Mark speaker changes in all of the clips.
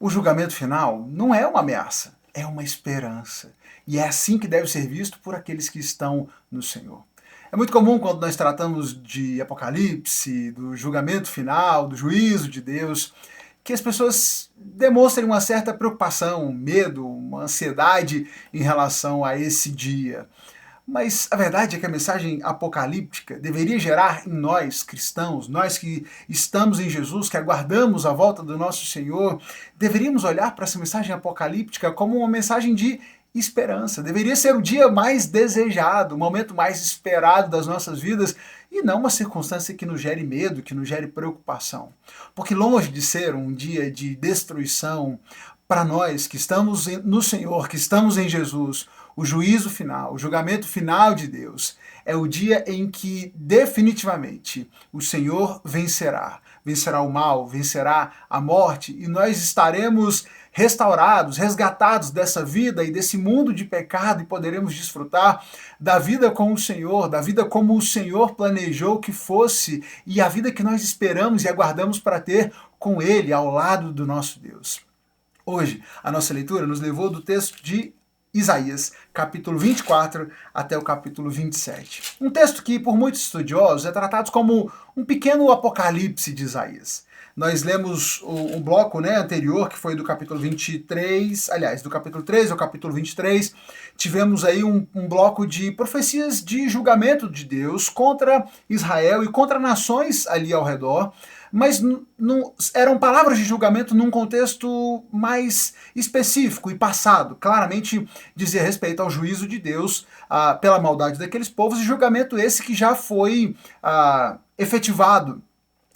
Speaker 1: O julgamento final não é uma ameaça, é uma esperança. E é assim que deve ser visto por aqueles que estão no Senhor. É muito comum quando nós tratamos de Apocalipse, do julgamento final, do juízo de Deus, que as pessoas demonstrem uma certa preocupação, um medo, uma ansiedade em relação a esse dia. Mas a verdade é que a mensagem apocalíptica deveria gerar em nós, cristãos, nós que estamos em Jesus, que aguardamos a volta do nosso Senhor, deveríamos olhar para essa mensagem apocalíptica como uma mensagem de esperança. Deveria ser o dia mais desejado, o momento mais esperado das nossas vidas, e não uma circunstância que nos gere medo, que nos gere preocupação. Porque longe de ser um dia de destruição, para nós que estamos no Senhor, que estamos em Jesus, o juízo final, o julgamento final de Deus, é o dia em que definitivamente o Senhor vencerá. Vencerá o mal, vencerá a morte, e nós estaremos restaurados, resgatados dessa vida e desse mundo de pecado, e poderemos desfrutar da vida com o Senhor, da vida como o Senhor planejou que fosse, e a vida que nós esperamos e aguardamos para ter com Ele, ao lado do nosso Deus. Hoje, a nossa leitura nos levou do texto de Isaías, capítulo 24 até o capítulo 27. Um texto que, por muitos estudiosos, é tratado como um pequeno apocalipse de Isaías. Nós lemos um bloco anterior, que foi do capítulo 23, aliás, do capítulo 13 ao capítulo 23, tivemos aí um bloco de profecias de julgamento de Deus contra Israel e contra nações ali ao redor, mas eram palavras de julgamento num contexto mais específico e passado. Claramente dizia respeito ao juízo de Deus pela maldade daqueles povos, e julgamento esse que já foi efetivado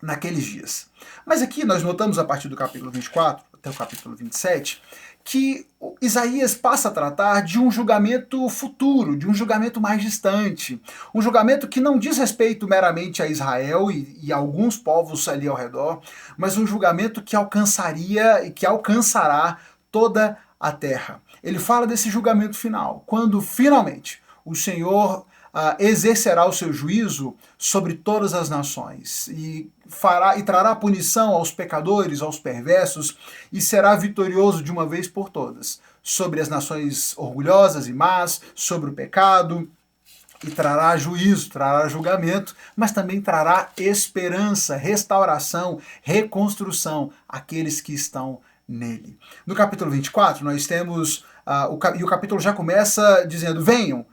Speaker 1: naqueles dias. Mas aqui nós notamos, a partir do capítulo 24 até o capítulo 27, que Isaías passa a tratar de um julgamento futuro, de um julgamento mais distante, um julgamento que não diz respeito meramente a Israel e a alguns povos ali ao redor, mas um julgamento que alcançaria e que alcançará toda a terra. Ele fala desse julgamento final, quando finalmente o Senhor exercerá o seu juízo sobre todas as nações e trará punição aos pecadores, aos perversos, e será vitorioso de uma vez por todas sobre as nações orgulhosas e más, sobre o pecado, e trará juízo, trará julgamento, mas também trará esperança, restauração, reconstrução àqueles que estão nele. No capítulo 24, nós temos, e o capítulo já começa dizendo: venham,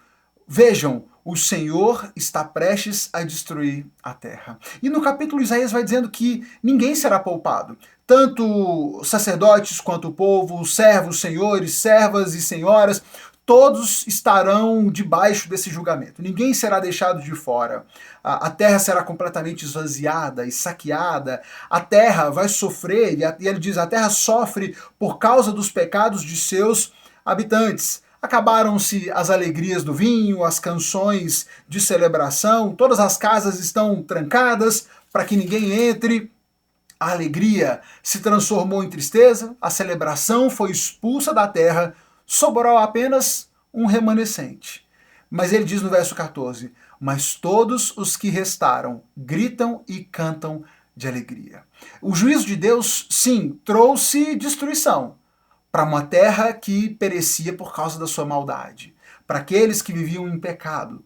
Speaker 1: vejam, o Senhor está prestes a destruir a terra. E no capítulo Isaías vai dizendo que ninguém será poupado. Tanto sacerdotes quanto o povo, servos, senhores, servas e senhoras, todos estarão debaixo desse julgamento. Ninguém será deixado de fora. A terra será completamente esvaziada e saqueada. A terra vai sofrer, e ele diz, a terra sofre por causa dos pecados de seus habitantes. Acabaram-se as alegrias do vinho, as canções de celebração, todas as casas estão trancadas para que ninguém entre. A alegria se transformou em tristeza, a celebração foi expulsa da terra, sobrou apenas um remanescente. Mas ele diz no verso 14, mas todos os que restaram gritam e cantam de alegria. O juízo de Deus, sim, trouxe destruição para uma terra que perecia por causa da sua maldade, para aqueles que viviam em pecado.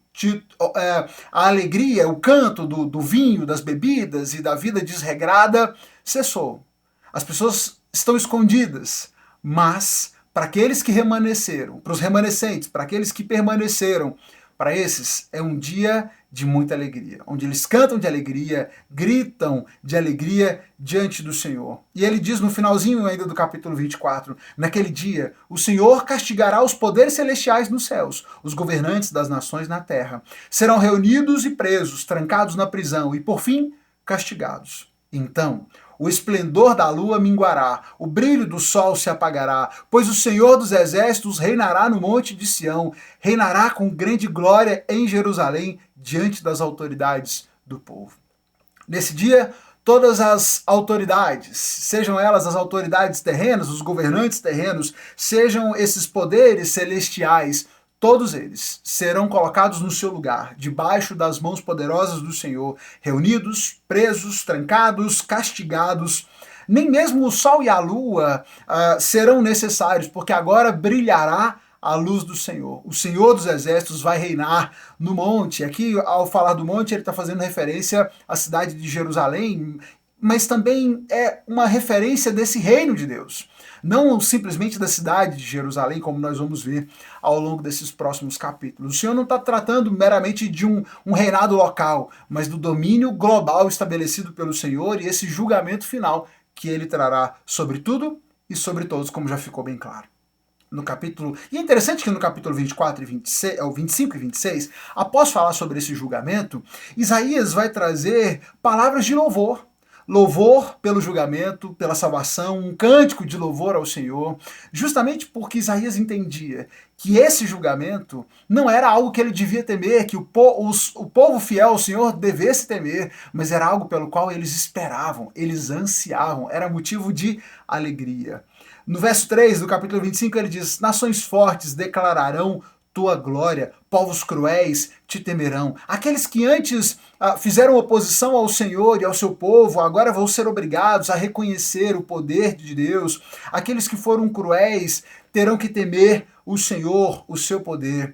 Speaker 1: A alegria, o canto do vinho, das bebidas e da vida desregrada cessou. As pessoas estão escondidas, mas para aqueles que remanesceram, para os remanescentes, para aqueles que permaneceram, para esses é um dia de muita alegria, onde eles cantam de alegria, gritam de alegria diante do Senhor. E ele diz no finalzinho ainda do capítulo 24, naquele dia, o Senhor castigará os poderes celestiais nos céus, os governantes das nações na terra. Serão reunidos e presos, trancados na prisão e, por fim, castigados. Então, o esplendor da lua minguará, o brilho do sol se apagará, pois o Senhor dos exércitos reinará no monte de Sião, reinará com grande glória em Jerusalém, diante das autoridades do povo. Nesse dia, todas as autoridades, sejam elas as autoridades terrenas, os governantes terrenos, sejam esses poderes celestiais, todos eles serão colocados no seu lugar, debaixo das mãos poderosas do Senhor, reunidos, presos, trancados, castigados, Nem mesmo o sol e a lua serão necessários, porque agora brilhará a luz do Senhor. O Senhor dos Exércitos vai reinar no monte. Aqui, ao falar do monte, ele está fazendo referência à cidade de Jerusalém, mas também é uma referência desse reino de Deus. Não simplesmente da cidade de Jerusalém, como nós vamos ver ao longo desses próximos capítulos. O Senhor não está tratando meramente de um reinado local, mas do domínio global estabelecido pelo Senhor e esse julgamento final que ele trará sobre tudo e sobre todos, como já ficou bem claro. No capítulo. E é interessante que no capítulo 24 e 26, 25 e 26, após falar sobre esse julgamento, Isaías vai trazer palavras de louvor. Louvor pelo julgamento, pela salvação, um cântico de louvor ao Senhor, justamente porque Isaías entendia que esse julgamento não era algo que ele devia temer, que o povo fiel ao Senhor devesse temer, mas era algo pelo qual eles esperavam, eles ansiavam, era motivo de alegria. No verso 3 do capítulo 25 ele diz: nações fortes declararão tua glória, povos cruéis te temerão. Aqueles que antes fizeram oposição ao Senhor e ao seu povo, agora vão ser obrigados a reconhecer o poder de Deus. Aqueles que foram cruéis terão que temer o Senhor, o seu poder.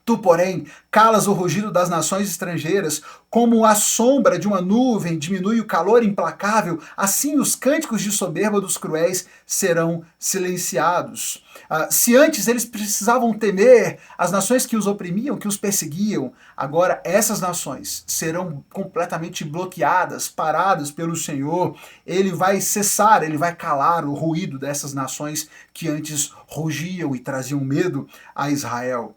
Speaker 1: Tu, porém, calas o rugido das nações estrangeiras, como a sombra de uma nuvem diminui o calor implacável, assim os cânticos de soberba dos cruéis serão silenciados. Se antes eles precisavam temer as nações que os oprimiam, que os perseguiam, agora essas nações serão completamente bloqueadas, paradas pelo Senhor. Ele vai cessar, ele vai calar o ruído dessas nações que antes rugiam e traziam medo a Israel.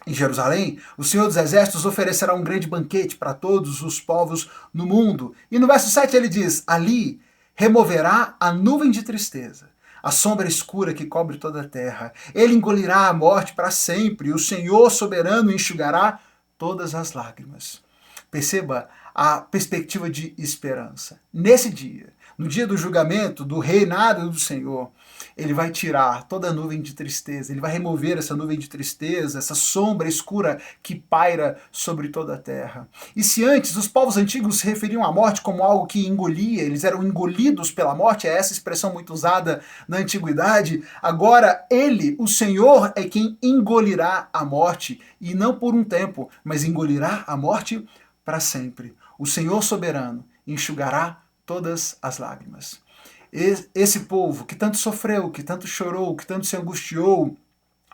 Speaker 1: Em Jerusalém, o Senhor dos Exércitos oferecerá um grande banquete para todos os povos no mundo. E no verso 7 ele diz: ali removerá a nuvem de tristeza, a sombra escura que cobre toda a terra. Ele engolirá a morte para sempre, e o Senhor soberano enxugará todas as lágrimas. Perceba a perspectiva de esperança. Nesse dia, no dia do julgamento, do reinado do Senhor, ele vai tirar toda a nuvem de tristeza, ele vai remover essa nuvem de tristeza, essa sombra escura que paira sobre toda a terra. E se antes os povos antigos se referiam à morte como algo que engolia, eles eram engolidos pela morte, é essa expressão muito usada na antiguidade, agora ele, o Senhor, é quem engolirá a morte, e não por um tempo, mas engolirá a morte para sempre. O Senhor soberano enxugará todas as lágrimas. Esse povo que tanto sofreu, que tanto chorou, que tanto se angustiou,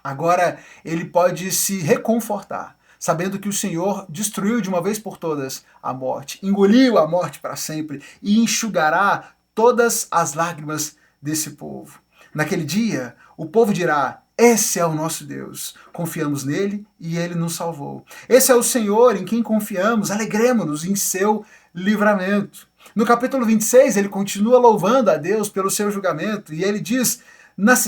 Speaker 1: agora ele pode se reconfortar, sabendo que o Senhor destruiu de uma vez por todas a morte, engoliu a morte para sempre e enxugará todas as lágrimas desse povo. Naquele dia, o povo dirá: esse é o nosso Deus, confiamos nele e ele nos salvou. Esse é o Senhor em quem confiamos, alegremos-nos em seu livramento. No capítulo 26, ele continua louvando a Deus pelo seu julgamento, e ele diz: nossa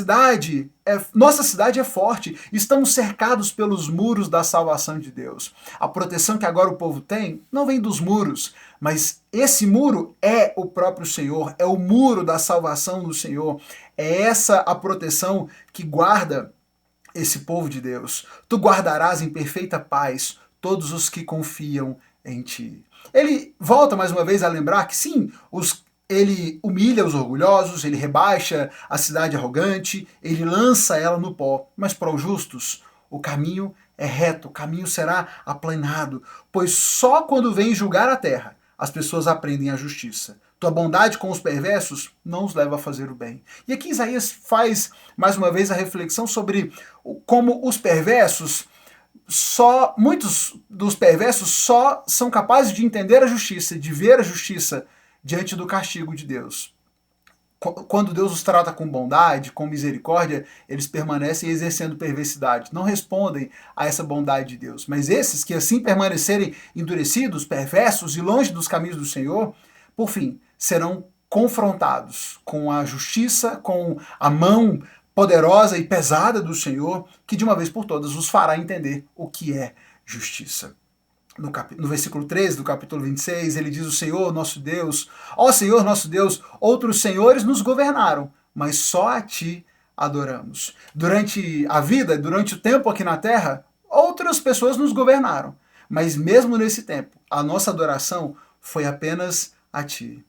Speaker 1: cidade é forte, estamos cercados pelos muros da salvação de Deus. A proteção que agora o povo tem não vem dos muros, mas esse muro é o próprio Senhor, é o muro da salvação do Senhor, é essa a proteção que guarda esse povo de Deus. Tu guardarás em perfeita paz todos os que confiam em ti. Ele volta mais uma vez a lembrar que sim, ele humilha os orgulhosos, ele rebaixa a cidade arrogante, ele lança ela no pó. Mas para os justos, o caminho é reto, o caminho será aplanado, pois só quando vem julgar a terra, as pessoas aprendem a justiça. Tua bondade com os perversos não os leva a fazer o bem. E aqui Isaías faz mais uma vez a reflexão sobre como os perversos muitos dos perversos só são capazes de entender a justiça, de ver a justiça diante do castigo de Deus. Quando Deus os trata com bondade, com misericórdia, eles permanecem exercendo perversidade, não respondem a essa bondade de Deus. Mas esses que assim permanecerem endurecidos, perversos e longe dos caminhos do Senhor, por fim, serão confrontados com a justiça, com a mão poderosa e pesada do Senhor, que de uma vez por todas os fará entender o que é justiça. No versículo 13 do capítulo 26, ele diz: o Senhor nosso Deus, ó Senhor nosso Deus, outros senhores nos governaram, mas só a ti adoramos. Durante a vida, durante o tempo aqui na terra, outras pessoas nos governaram, mas mesmo nesse tempo, a nossa adoração foi apenas a ti.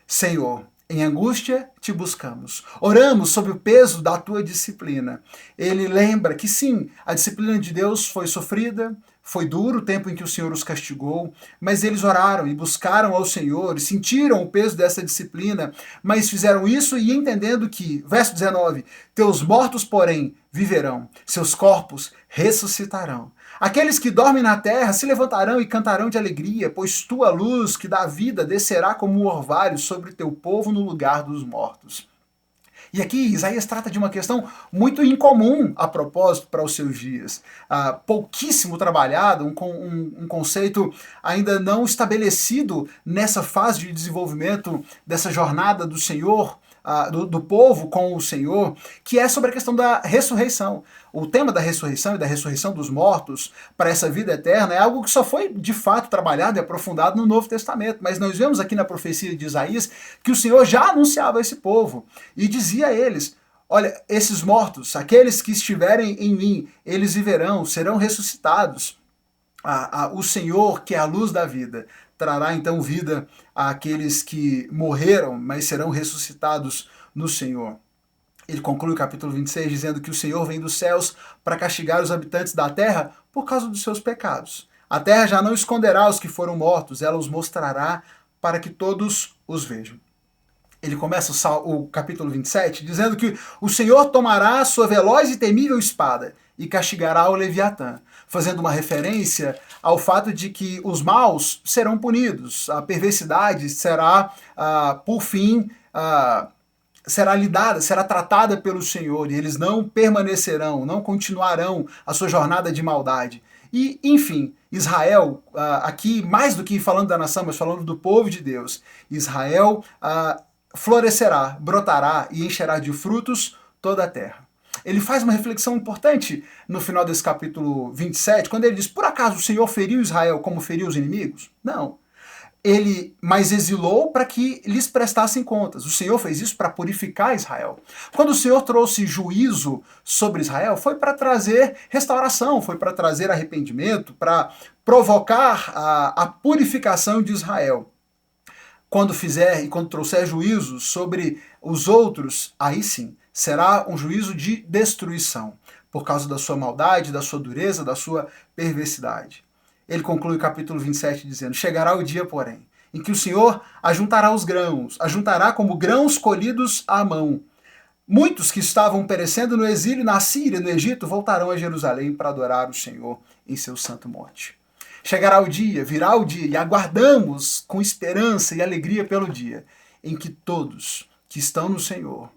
Speaker 1: Senhor, Em angústia te buscamos. Oramos sob o peso da tua disciplina. Ele lembra que sim, a disciplina de Deus foi sofrida, foi duro o tempo em que o Senhor os castigou, mas eles oraram e buscaram ao Senhor e sentiram o peso dessa disciplina, mas fizeram isso e entendendo que, verso 19, teus mortos, porém, viverão, seus corpos ressuscitarão. Aqueles que dormem na terra se levantarão e cantarão de alegria, pois tua luz, que dá vida, descerá como um orvalho sobre teu povo no lugar dos mortos. E aqui Isaías trata de uma questão muito incomum a propósito para os seus dias. Pouquíssimo trabalhado, um conceito ainda não estabelecido nessa fase de desenvolvimento dessa jornada do Senhor, do povo com o Senhor, que é sobre a questão da ressurreição. O tema da ressurreição e da ressurreição dos mortos para essa vida eterna é algo que só foi de fato trabalhado e aprofundado no Novo Testamento, mas nós vemos aqui na profecia de Isaías que o Senhor já anunciava a esse povo e dizia a eles: olha, esses mortos, aqueles que estiverem em mim, eles viverão, serão ressuscitados. O Senhor, que é a luz da vida, trará então vida àqueles que morreram, mas serão ressuscitados no Senhor. Ele conclui o capítulo 26 dizendo que o Senhor vem dos céus para castigar os habitantes da terra por causa dos seus pecados. A terra já não esconderá os que foram mortos, ela os mostrará para que todos os vejam. Ele começa o capítulo 27 dizendo que o Senhor tomará a sua veloz e temível espada e castigará o Leviatã, fazendo uma referência ao fato de que os maus serão punidos, a perversidade será, por fim, será lidada, será tratada pelo Senhor, e eles não permanecerão, não continuarão a sua jornada de maldade. E, enfim, Israel, aqui mais do que falando da nação, mas falando do povo de Deus, Israel florescerá, brotará e encherá de frutos toda a terra. Ele faz uma reflexão importante no final desse capítulo 27, quando ele diz: por acaso o Senhor feriu Israel como feriu os inimigos? Não. Ele mais exilou para que lhes prestassem contas. O Senhor fez isso para purificar Israel. Quando o Senhor trouxe juízo sobre Israel, foi para trazer restauração, foi para trazer arrependimento, para provocar a purificação de Israel. Quando fizer e quando trouxer juízo sobre os outros, aí sim, será um juízo de destruição, por causa da sua maldade, da sua dureza, da sua perversidade. Ele conclui o capítulo 27 dizendo: chegará o dia, porém, em que o Senhor ajuntará os grãos, ajuntará como grãos colhidos à mão. Muitos que estavam perecendo no exílio na Síria, no Egito, voltarão a Jerusalém para adorar o Senhor em seu santo monte. Chegará o dia, virá o dia, e aguardamos com esperança e alegria pelo dia, em que todos que estão no Senhor,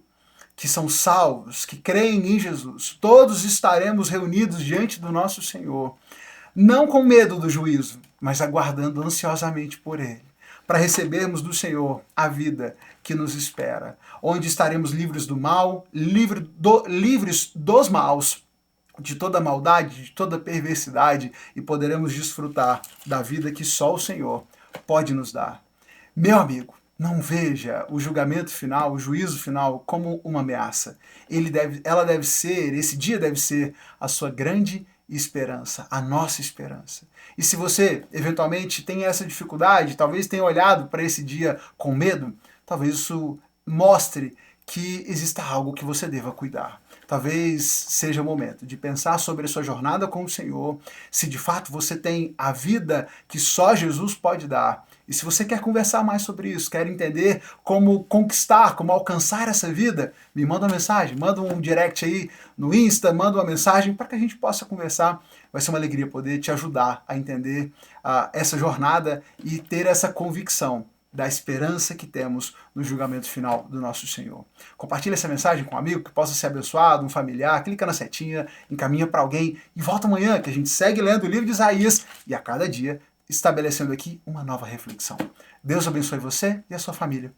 Speaker 1: que são salvos, que creem em Jesus, todos estaremos reunidos diante do nosso Senhor, não com medo do juízo, mas aguardando ansiosamente por Ele, para recebermos do Senhor a vida que nos espera, onde estaremos livres do mal, livres dos maus, de toda maldade, de toda perversidade, e poderemos desfrutar da vida que só o Senhor pode nos dar. Meu amigo, não veja o julgamento final, o juízo final, como uma ameaça. Esse dia deve ser a sua grande esperança, a nossa esperança. E se você, eventualmente, tem essa dificuldade, talvez tenha olhado para esse dia com medo, talvez isso mostre que exista algo que você deva cuidar. Talvez seja o momento de pensar sobre a sua jornada com o Senhor, se de fato você tem a vida que só Jesus pode dar. E se você quer conversar mais sobre isso, quer entender como conquistar, como alcançar essa vida, me manda uma mensagem, manda um direct aí no Insta, manda uma mensagem para que a gente possa conversar. Vai ser uma alegria poder te ajudar a entender essa jornada e ter essa convicção da esperança que temos no julgamento final do nosso Senhor. Compartilha essa mensagem com um amigo que possa ser abençoado, um familiar, clica na setinha, encaminha para alguém e volta amanhã que a gente segue lendo o livro de Isaías e a cada dia estabelecendo aqui uma nova reflexão. Deus abençoe você e a sua família.